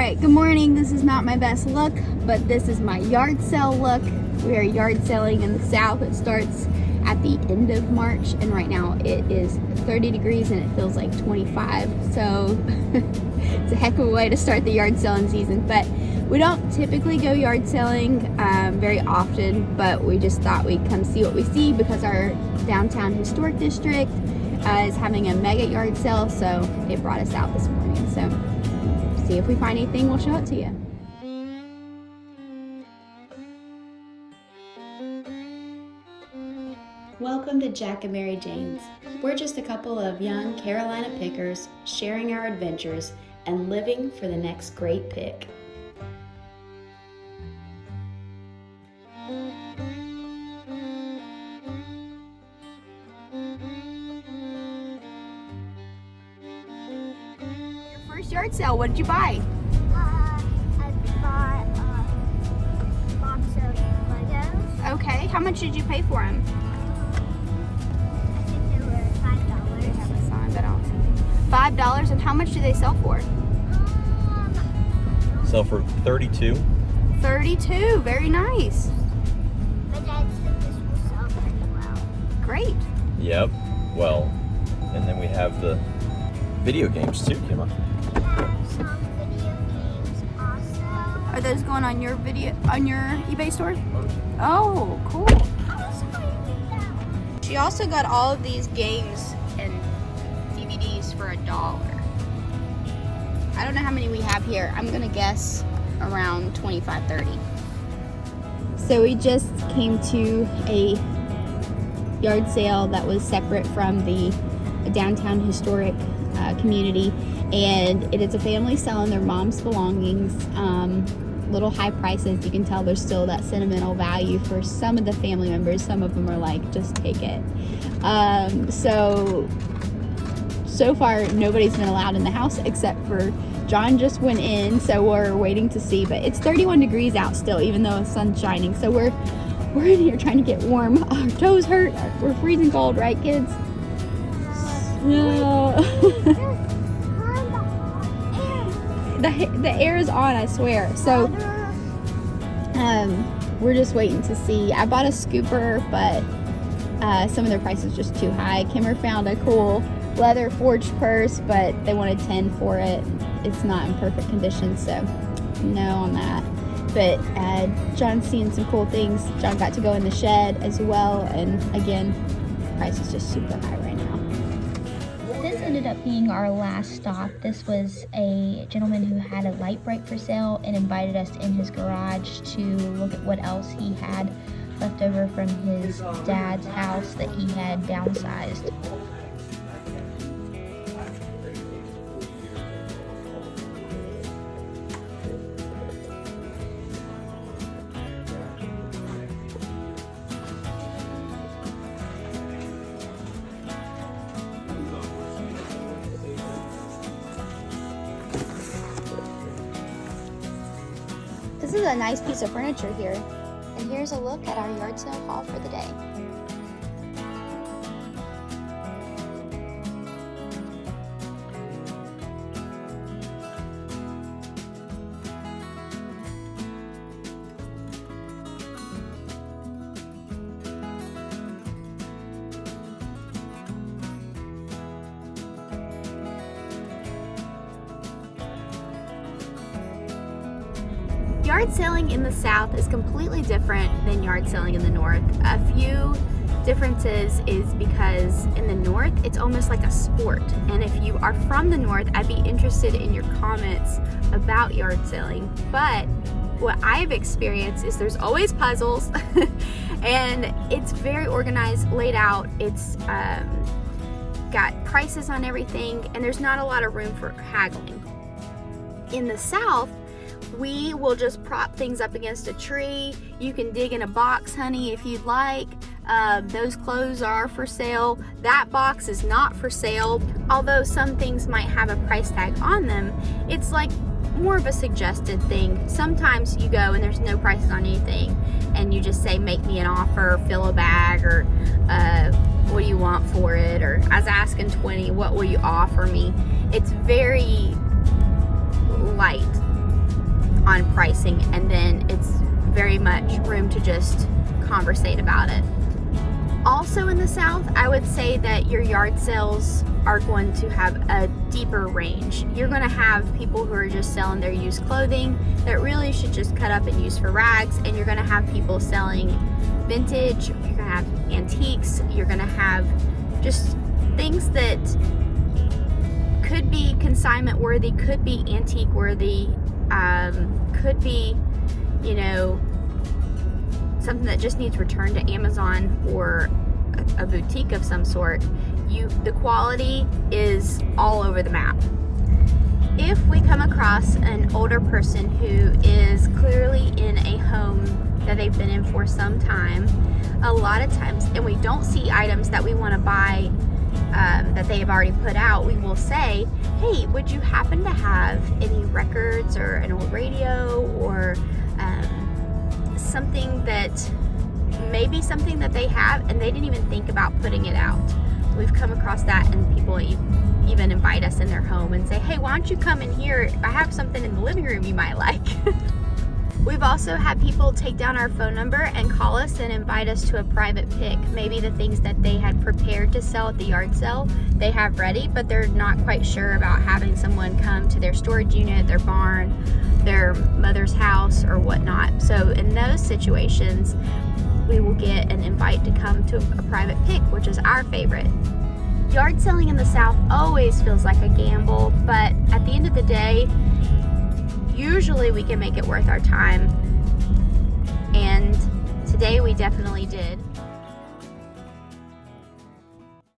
Alright, good morning. This is not my best look, but this is my yard sale look. We are yard selling in the south. It starts at the end of March, and right now it is 30 degrees and it feels like 25. So it's a heck of a way to start the yard selling season. But we don't typically go yard selling very often, but we just thought we'd come see what we see because our downtown historic district is having a mega yard sale, so it brought us out this morning. So see if we find anything, we'll show it to you. Welcome to Jack and Mary Jane's. We're just a couple of young Carolina pickers sharing our adventures and living for the next great pick. Your first yard sale, what did you buy? I bought a box of Legos. Okay, how much did you pay for them? I think they were $5. They have a sign, but I don't see it. $5, and how much do they sell for? Sell for $32. $32, very nice. My dad said this will sell pretty well. Great. Yep. Well, and then we have the video games too, Kayla. We have some video games also. Are those going on your eBay store? Oh, cool. I was finding that one. She also got all of these games and DVDs for $1. I don't know how many we have here. I'm gonna guess around 25, 30. So we just came to a yard sale that was separate from the downtown historic community, and it is a family selling their mom's belongings. Little high prices. You can tell there's still that sentimental value for some of the family members. Some of them are like, just take it. So far nobody's been allowed in the house except for John just went in, so we're waiting to see. But it's 31 degrees out still, even though the sun's shining. So we're in here trying to get warm. Our toes hurt. We're freezing cold, right, kids? No. The air is on, I swear. So we're just waiting to see. I bought a scooper, but some of their prices just too high. Kimmer found a cool leather forged purse, but they wanted $10 for it. It's not in perfect condition, so no on that. But John's seeing some cool things. John got to go in the shed as well, and again, price is just super high right now. This ended up being our last stop. This was a gentleman who had a light break for sale and invited us in his garage to look at what else he had left over from his dad's house that he had downsized. This is a nice piece of furniture here. And here's a look at our yard sale haul for the day. Yard selling in the south is completely different than yard selling in the north. A few differences is because in the north it's almost like a sport, and if you are from the north, I'd be interested in your comments about yard selling. But what I've experienced is there's always puzzles and it's very organized, laid out. It's got prices on everything, and there's not a lot of room for haggling. In the south, we will just prop things up against a tree. You can dig in a box, honey, if you'd like. Those clothes are for sale. That box is not for sale. Although some things might have a price tag on them, it's like more of a suggested thing. Sometimes you go and there's no prices on anything, and you just say, make me an offer, fill a bag, or what do you want for it? Or I was asking 20, what will you offer me? It's very light. on pricing, and then it's very much room to just conversate about it. Also in the South, I would say that your yard sales are going to have a deeper range. You're going to have people who are just selling their used clothing that really should just cut up and use for rags, and you're going to have people selling vintage, you're going to have antiques, you're going to have just things that could be consignment worthy, could be antique worthy, could be, you know, something that just needs returned to Amazon or a boutique of some sort. The quality is all over the map. If we come across an older person who is clearly in a home that they've been in for some time, a lot of times, and we don't see items that we want to buy that they have already put out, we will say, hey, would you happen to have any records or an old radio or something that maybe something that they have and they didn't even think about putting it out. We've come across that, and people even invite us in their home and say, hey, why don't you come in here? I have something in the living room you might like. We've also had people take down our phone number and call us and invite us to a private pick. Maybe the things that they had prepared to sell at the yard sale, they have ready, but they're not quite sure about having someone come to their storage unit, their barn, their mother's house, or whatnot. So in those situations, we will get an invite to come to a private pick, which is our favorite. Yard selling in the South always feels like a gamble, but at the end of the day, usually we can make it worth our time, and today we definitely did.